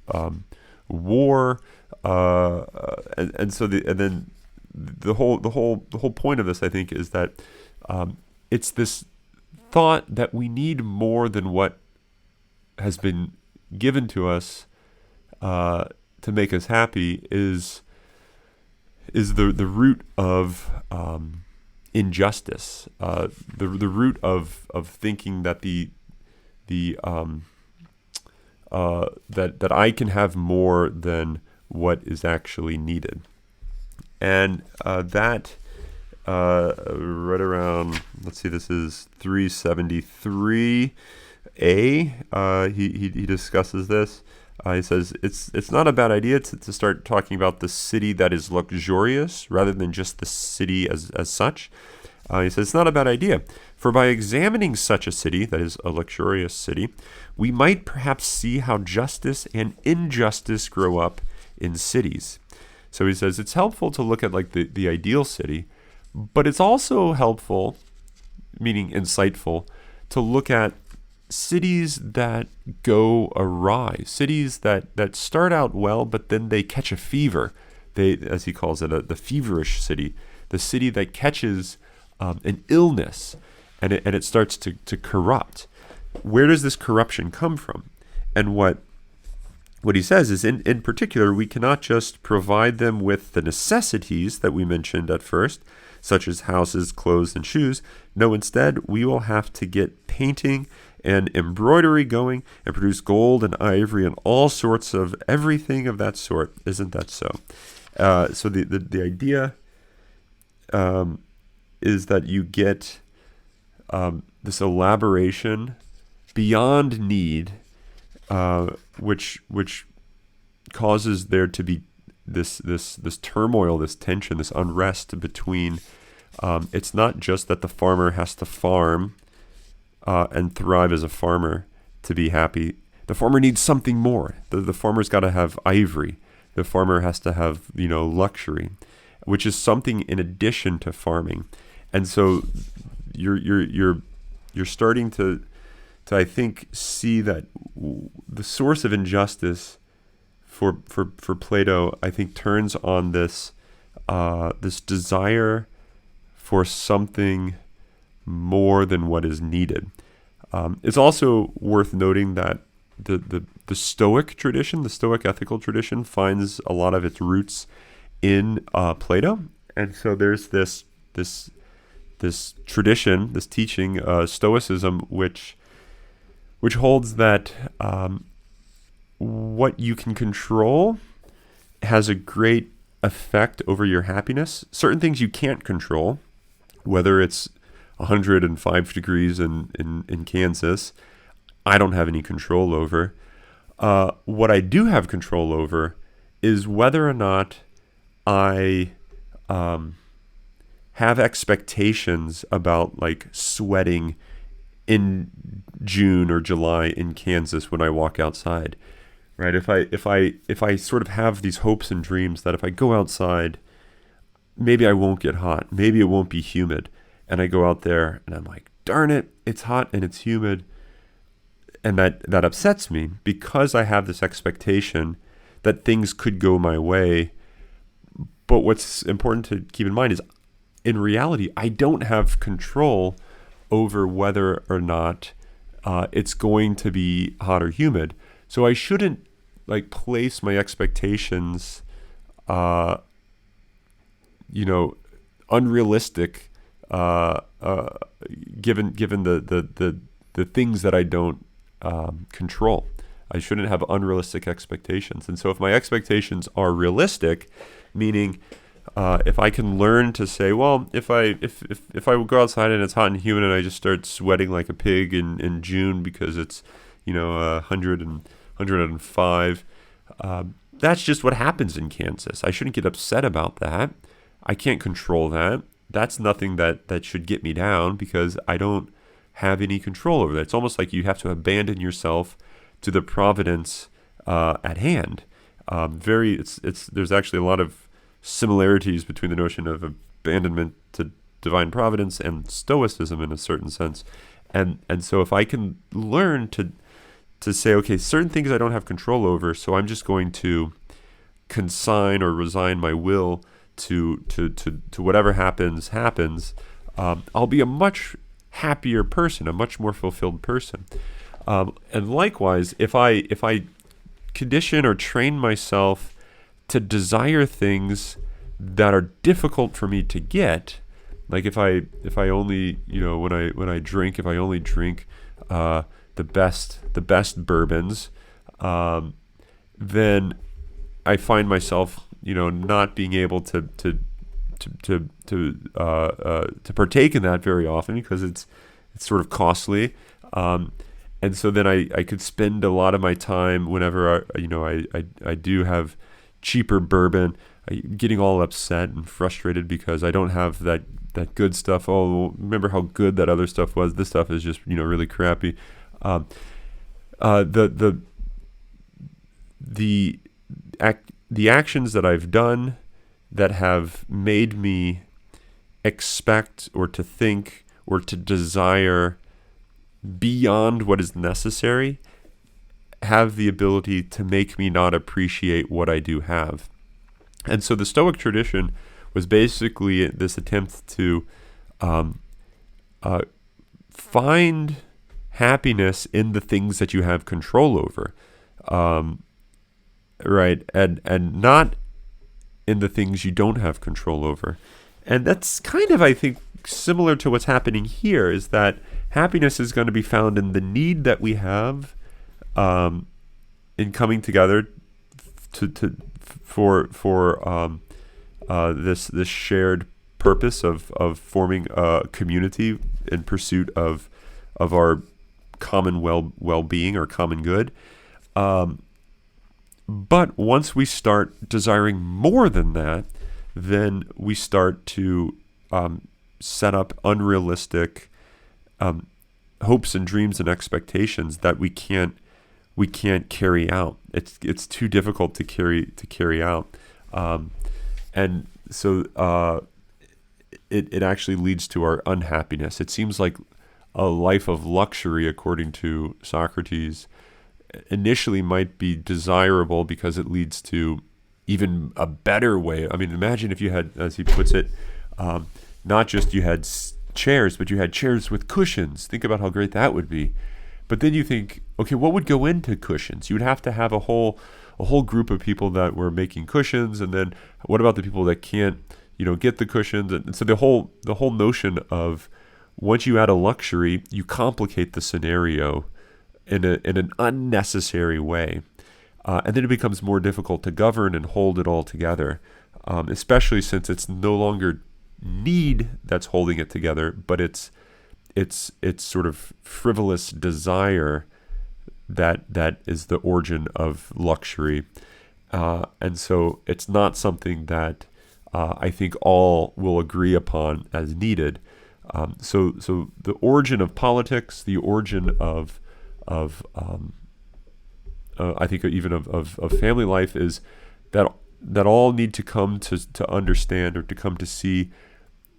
war, and then the whole point of this, I think, is that it's this thought that we need more than what has been given to us to make us happy is the root of injustice, the root of thinking that that I can have more than what is actually needed. And that right around, let's see, this is 373a. He discusses this. He says it's not a bad idea to start talking about the city that is luxurious rather than just the city as such. He says it's not a bad idea, for by examining such a city that is a luxurious city, we might perhaps see how justice and injustice grow up in cities. So he says it's helpful to look at like the ideal city, but it's also helpful, meaning insightful, to look at cities that go awry, cities that start out well, but then they catch a fever. They, as he calls it, the feverish city, the city that catches an illness, and it starts to corrupt. Where does this corruption come from? And what he says is, in particular, we cannot just provide them with the necessities that we mentioned at first, such as houses, clothes, and shoes. No, instead, we will have to get painting and embroidery going and produce gold and ivory and all sorts of everything of that sort. Isn't that so? So the idea is that you get this elaboration beyond need, which causes there to be this turmoil, this tension, this unrest between. It's not just that the farmer has to farm and thrive as a farmer to be happy. The farmer needs something more. The farmer's got to have ivory. The farmer has to have luxury, which is something in addition to farming. And so you're starting to I think see that the source of injustice for Plato, I think, turns on this desire for something more than what is needed. It's also worth noting that the Stoic tradition, the Stoic ethical tradition, finds a lot of its roots in Plato, and so there's this tradition, this teaching, Stoicism, which holds that what you can control has a great effect over your happiness. Certain things you can't control, whether it's 105 degrees in Kansas, I don't have any control over. What I do have control over is whether or not I have expectations about like sweating in June or July in Kansas when I walk outside, right? If I sort of have these hopes and dreams that if I go outside, maybe I won't get hot, maybe it won't be humid, and I go out there and I'm like, darn it, it's hot and it's humid, and that upsets me because I have this expectation that things could go my way. But what's important to keep in mind is, in reality, I don't have control over whether or not it's going to be hot or humid. So I shouldn't like place my expectations, unrealistic, given the things that I don't control. I shouldn't have unrealistic expectations. And so if my expectations are realistic, meaning if I can learn to say, well, if I go outside and it's hot and humid and I just start sweating like a pig in June because it's 105, that's just what happens in Kansas. I shouldn't get upset about that. I can't control that. That's nothing that should get me down because I don't have any control over that. It's almost like you have to abandon yourself to the providence at hand. There's actually a lot of similarities between the notion of abandonment to divine providence and Stoicism in a certain sense. And so if I can learn to say, okay, certain things I don't have control over, so I'm just going to consign or resign my will to whatever happens, I'll be a much happier person, a much more fulfilled person. And likewise, if I condition or train myself to desire things that are difficult for me to get, like if I only when I drink, if I only drink the best bourbons, then I find myself not being able to partake in that very often because it's sort of costly. And so then I could spend a lot of my time whenever I do have cheaper bourbon, getting all upset and frustrated because I don't have that good stuff. Oh, remember how good that other stuff was? This stuff is just really crappy. The actions that I've done that have made me expect or to think or to desire beyond what is necessary have the ability to make me not appreciate what I do have. And so the Stoic tradition was basically this attempt to find happiness in the things that you have control over, right? And not in the things you don't have control over. And that's kind of, I think, similar to what's happening here, is that happiness is going to be found in the need that we have in coming together for this shared purpose of forming a community in pursuit of our common well-being or common good. But once we start desiring more than that, then we start to set up unrealistic hopes and dreams and expectations that we can't carry out. It's too difficult to carry out, and so it actually leads to our unhappiness. It seems like a life of luxury, according to Socrates, initially might be desirable because it leads to even a better way. I mean, imagine if you had, as he puts it, not just you had chairs, but you had chairs with cushions. Think about how great that would be. But then you think, okay, what would go into cushions? You would have to have a whole group of people that were making cushions, and then what about the people that can't, get the cushions? And so the whole notion of, once you add a luxury, you complicate the scenario in an unnecessary way, and then it becomes more difficult to govern and hold it all together, especially since it's no longer need that's holding it together, but it's sort of frivolous desire that is the origin of luxury, and so it's not something that I think all will agree upon as needed. So the origin of politics, the origin of I think even of family life, is that all need to come to understand, or to come to see,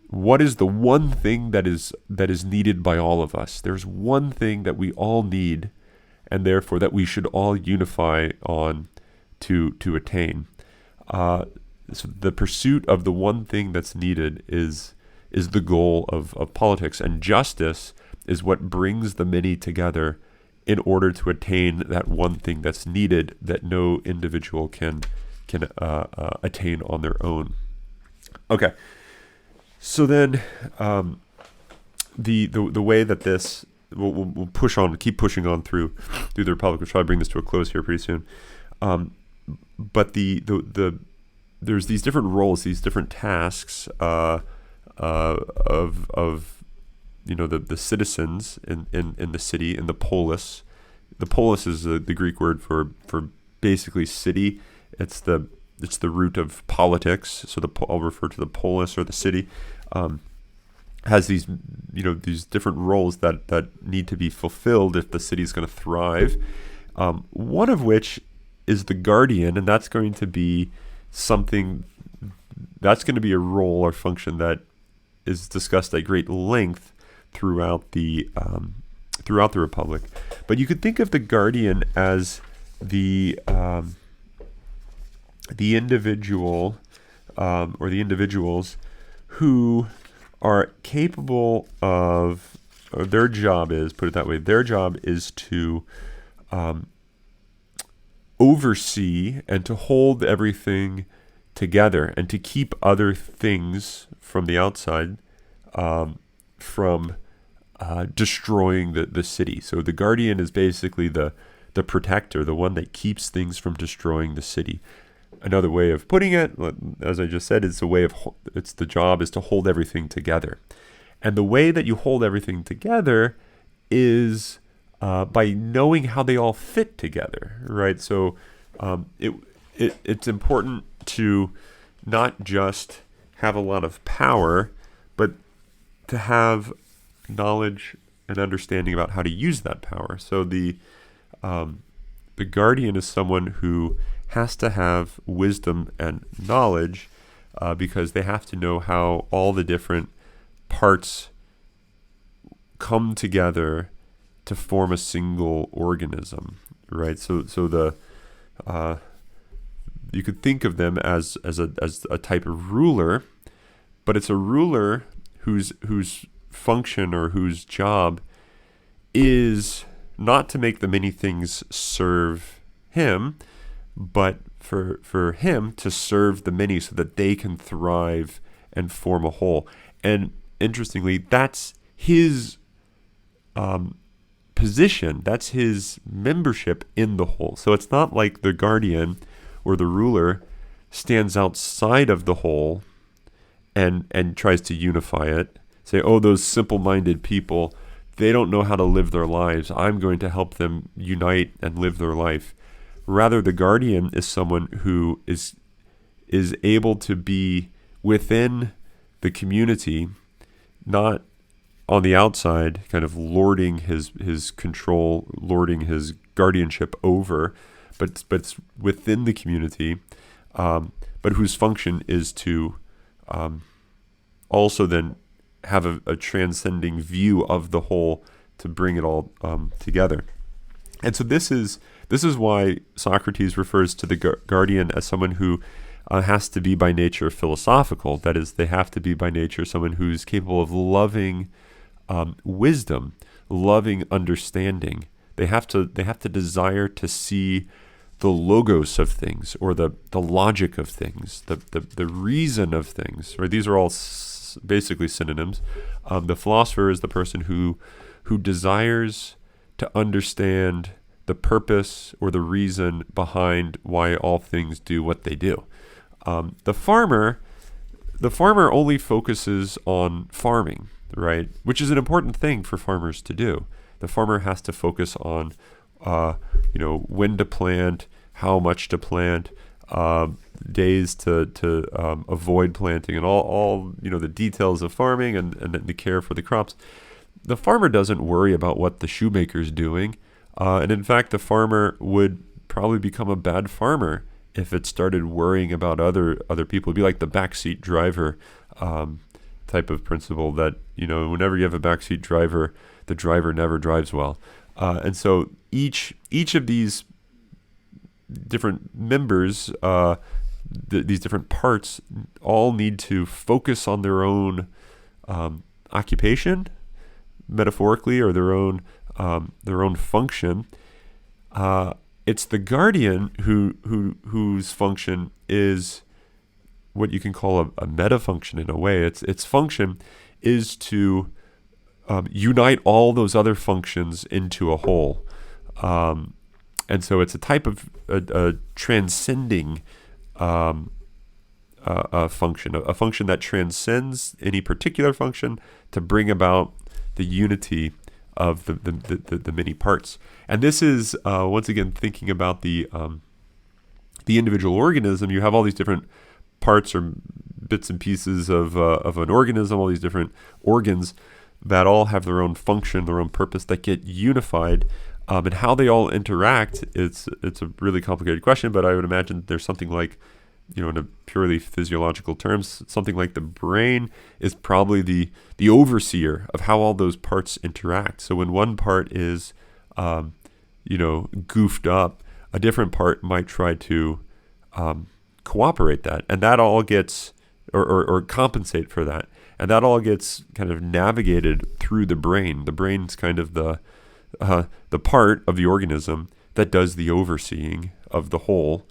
what is the one thing that is needed by all of us. There's one thing that we all need, and therefore that we should all unify on to attain. So the pursuit of the one thing that's needed is the goal of politics, and justice is what brings the many together in order to attain that one thing that's needed, that no individual can attain on their own. Okay, so then the way that this we'll keep pushing on through the Republic. We'll try to bring this to a close here pretty soon. But there's these different roles, these different tasks of the citizens in the city, in the polis. The polis is the Greek word for basically city. It's the root of politics. So I'll refer to the polis, or the city. Has these different roles that need to be fulfilled if the city is going to thrive. One of which is the guardian, and that's going to be a role or function that is discussed at great length throughout the Republic. But you could think of the guardian as the individual or the individuals who are capable of, or their job is, put it that way, their job is to oversee and to hold everything together, and to keep other things from the outside from destroying the city. So the guardian is basically the protector, the one that keeps things from destroying the city. Another way of putting it, as I just said, is the job is to hold everything together. And the way that you hold everything together is by knowing how they all fit together, right? So it's important to not just have a lot of power, but to have knowledge and understanding about how to use that power. So the guardian is someone who has to have wisdom and knowledge, because they have to know how all the different parts come together to form a single organism, right? So you could think of them as a type of ruler, but it's a ruler whose function or whose job is not to make the many things serve him, but for him to serve the many so that they can thrive and form a whole. And interestingly, that's his position, that's his membership in the whole. So it's not like the guardian or the ruler stands outside of the whole and tries to unify it. Say, oh, those simple-minded people, they don't know how to live their lives. I'm going to help them unite and live their life. Rather, the guardian is someone who is able to be within the community, not on the outside, kind of lording his control, lording his guardianship over, but it's within the community, but whose function is to also then have a transcending view of the whole to bring it all together. And so this is why Socrates refers to the guardian as someone who has to be by nature philosophical. That is, they have to be by nature someone who's capable of loving wisdom, loving understanding. They have to desire to see the logos of things, or the logic of things, the reason of things. Right? These are all basically synonyms. The philosopher is the person who desires to understand the purpose or the reason behind why all things do what they do. The farmer only focuses on farming, right? Which is an important thing for farmers to do. The farmer has to focus on, when to plant, how much to plant, days to avoid planting, and all the details of farming and the care for the crops. The farmer doesn't worry about what the shoemaker's doing, and in fact, the farmer would probably become a bad farmer if it started worrying about other people. It'd be like the backseat driver type of principle that, whenever you have a backseat driver, the driver never drives well. And so each of these different members, these different parts, all need to focus on their own occupation, metaphorically, or their own function. It's the guardian whose function is what you can call a meta function in a way. Its function is to unite all those other functions into a whole. And so it's a type of a transcending function, a function that transcends any particular function to bring about the unity of the many parts. And this is once again thinking about the individual organism. You have all these different parts or bits and pieces of an organism, all these different organs that all have their own function, their own purpose, that get unified. And how they all interact, it's a really complicated question, but I would imagine there's something like, in a purely physiological terms, something like the brain is probably the overseer of how all those parts interact. So when one part is, goofed up, a different part might try to cooperate that, and that all gets, or compensate for that, and that all gets kind of navigated through the brain. The brain's kind of the part of the organism that does the overseeing of the whole,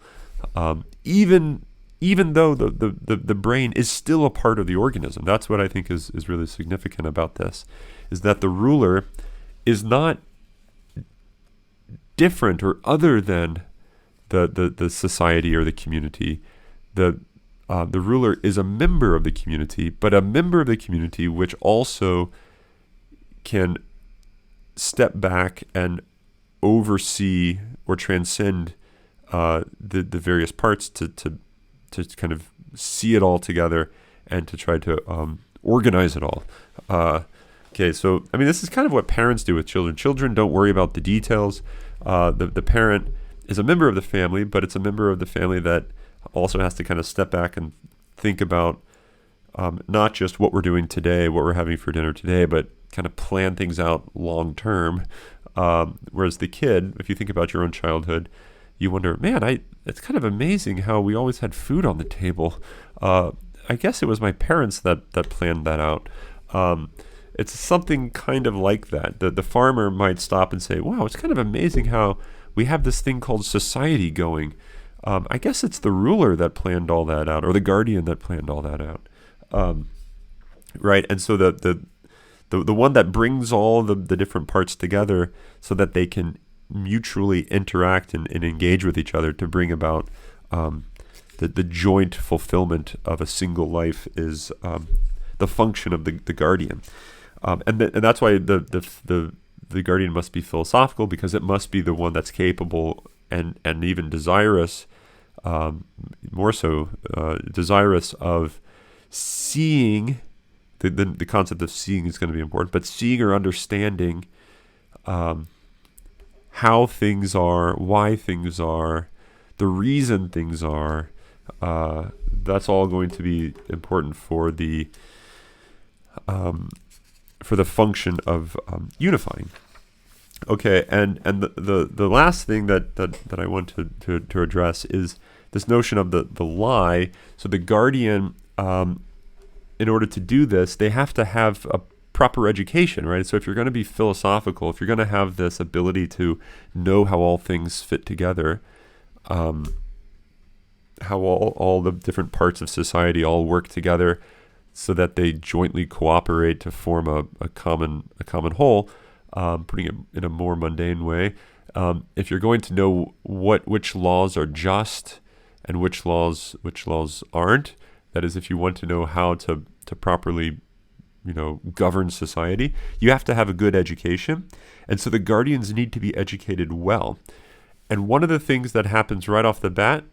even though the brain is still a part of the organism. That's what I think is really significant about this, is that the ruler is not different or other than the society or the community. The ruler is a member of the community, but a member of the community which also can step back and oversee or transcend the various parts to kind of see it all together and to try to organize it all. Okay, so this is kind of what parents do with children. Children don't worry about the details. The parent is a member of the family, but it's a member of the family that also has to kind of step back and think about not just what we're doing today, what we're having for dinner today, but kind of plan things out long term. Whereas the kid, if you think about your own childhood, you wonder, man, it's kind of amazing how we always had food on the table. I guess it was my parents that planned that out. It's something kind of like that. The farmer might stop and say, wow, it's kind of amazing how we have this thing called society going. I guess it's the ruler that planned all that out, or the guardian that planned all that out. right? And so the one that brings all the different parts together so that they can mutually interact and engage with each other to bring about the joint fulfillment of a single life is the function of the guardian. And that's why the guardian must be philosophical, because it must be the one that's capable and even desirous, more so desirous of seeing. The concept of seeing is going to be important, but seeing or understanding how things are, why things are, the reason things are. That's all going to be important for the function of unifying. Okay, and the last thing that I want to address is this notion of the lie. So the guardian, in order to do this, they have to have a proper education, right? So if you're going to be philosophical, if you're going to have this ability to know how all things fit together, how all the different parts of society all work together so that they jointly cooperate to form a common whole, putting it in a more mundane way, if you're going to know which laws are just and which laws aren't, that is, if you want to know how to properly, govern society, you have to have a good education. And so the guardians need to be educated well. And one of the things that happens right off the bat,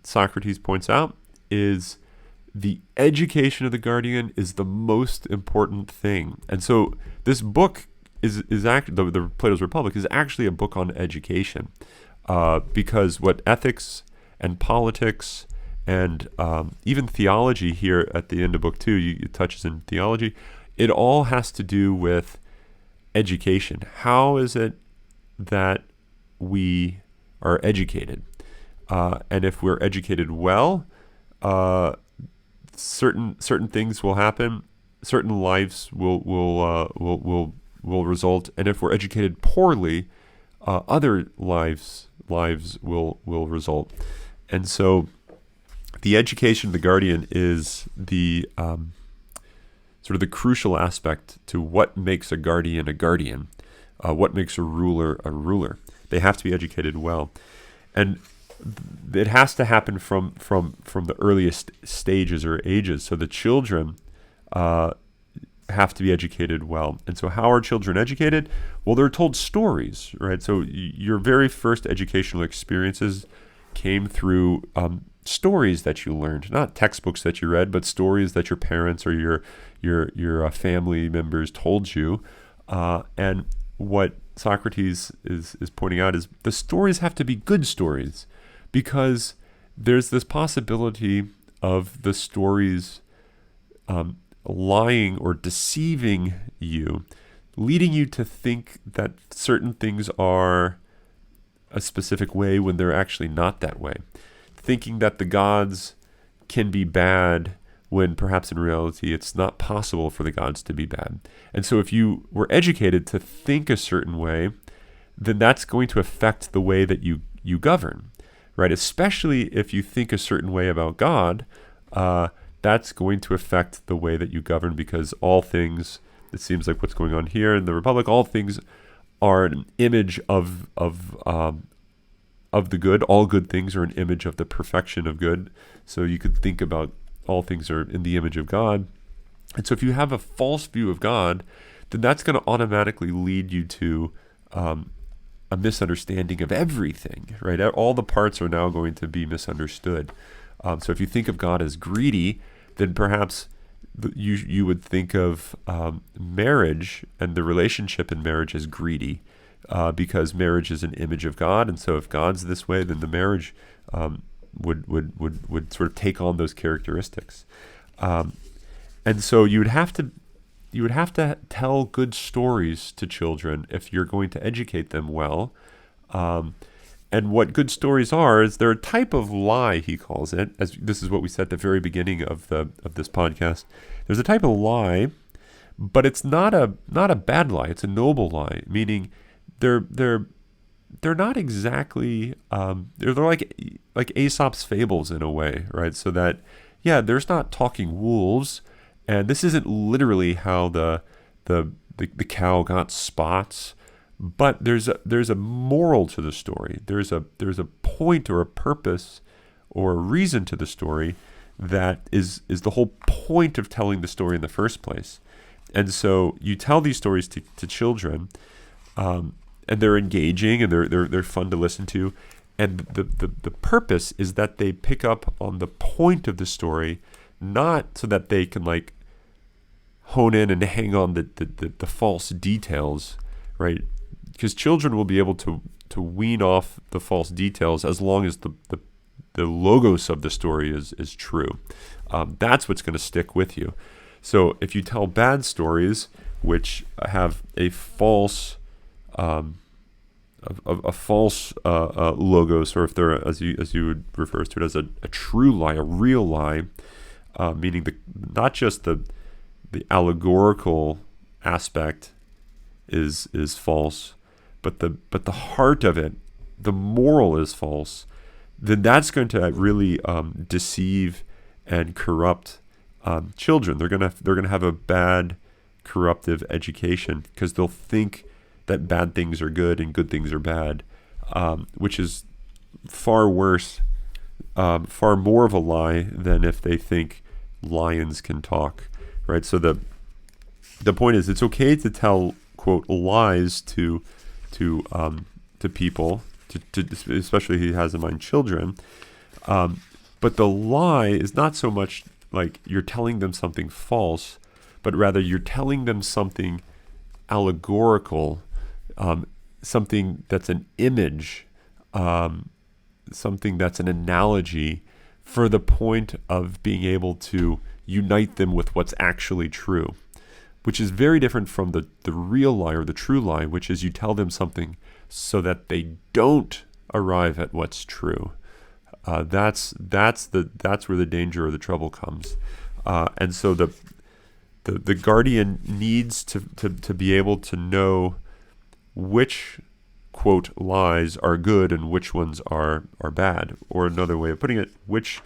Socrates points out, is the education of the guardian is the most important thing. And so this book is actually, the Plato's Republic is actually a book on education, because what ethics and politics and even theology here at the end of book 2, it touches in theology. It all has to do with education. How is it that we are educated? And if we're educated well, certain things will happen. Certain lives will result. And if we're educated poorly, other lives will result. And so the education of the guardian is the sort of the crucial aspect to what makes a guardian a guardian, what makes a ruler a ruler. They have to be educated well, and it has to happen from the earliest stages or ages. So the children have to be educated well. And so how are children educated? Well, they're told stories, right? So your very first educational experiences came through stories that you learned, not textbooks that you read, but stories that your parents or your family members told you. And what Socrates is pointing out is the stories have to be good stories, because there's this possibility of the stories lying or deceiving you, leading you to think that certain things are a specific way when they're actually not that way. Thinking that the gods can be bad when perhaps in reality it's not possible for the gods to be bad. And so if you were educated to think a certain way, then that's going to affect the way that you govern, right? Especially if you think a certain way about God, that's going to affect the way that you govern, because all things, it seems like what's going on here in the Republic, all things are an image of the good. All good things are an image of the perfection of good. So you could think about all things are in the image of God. And so if you have a false view of God, then that's going to automatically lead you to a misunderstanding of everything, right? All the parts are now going to be misunderstood. So if you think of God as greedy, then perhaps you would think of marriage and the relationship in marriage as greedy, because marriage is an image of God, and so if God's this way, then the marriage would sort of take on those characteristics, and so you would have to tell good stories to children if you're going to educate them well. And what good stories are is they're a type of lie, he calls it, as this is what we said at the very beginning of this podcast. There's a type of lie, but it's not a bad lie. It's a noble lie, meaning they're not exactly they're like Aesop's fables in a way, right? So that yeah, there's not talking wolves, and this isn't literally how the cow got spots, but there's a moral to the story. There's a point or a purpose or a reason to the story that is the whole point of telling the story in the first place. And so you tell these stories to children, and they're engaging and they're fun to listen to. And the purpose is that they pick up on the point of the story, not so that they can like hone in and hang on the false details, right? Because children will be able to wean off the false details as long as the logos of the story is true. That's what's going to stick with you. So if you tell bad stories which have a false logos, or if they're, as you would refer to it, as a true lie, a real lie, meaning not just the allegorical aspect is false, but the heart of it, the moral is false, then that's going to really deceive and corrupt children. They're gonna have a bad, corruptive education because they'll think that bad things are good and good things are bad, which is far worse, far more of a lie than if they think lions can talk, right? So the point is, it's okay to tell, quote, lies to people, to especially he has in mind children, but the lie is not so much like you're telling them something false, but rather you're telling them something allegorical, something that's an image, something that's an analogy for the point of being able to unite them with what's actually true, which is very different from the real lie or the true lie, which is you tell them something so that they don't arrive at what's true. That's where the danger or the trouble comes, and so the guardian needs to be able to know which, quote, lies are good and which ones are bad, or another way of putting it, which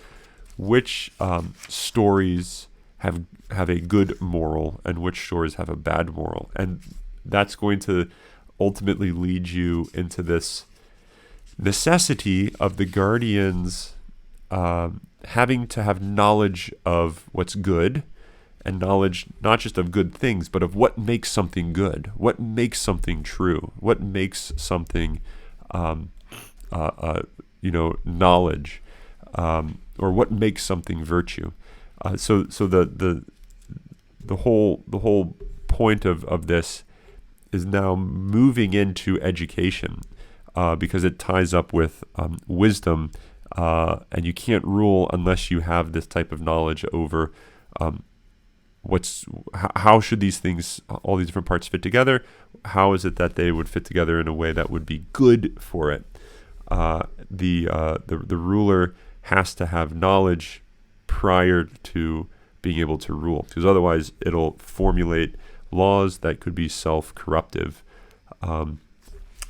stories have a good moral and which stories have a bad moral, and that's going to ultimately lead you into this necessity of the guardians having to have knowledge of what's good, and knowledge not just of good things, but of what makes something good, what makes something true, what makes something, knowledge, or what makes something virtue. So the whole point of this is now moving into education, because it ties up with wisdom, and you can't rule unless you have this type of knowledge over how should these things, all these different parts, fit together. How is it that they would fit together in a way that would be good for it? The ruler has to have knowledge prior to being able to rule, because otherwise it'll formulate laws that could be self-corruptive.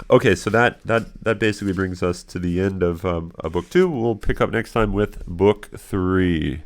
Okay, so that basically brings us to the end of book 2. We'll pick up next time with book 3.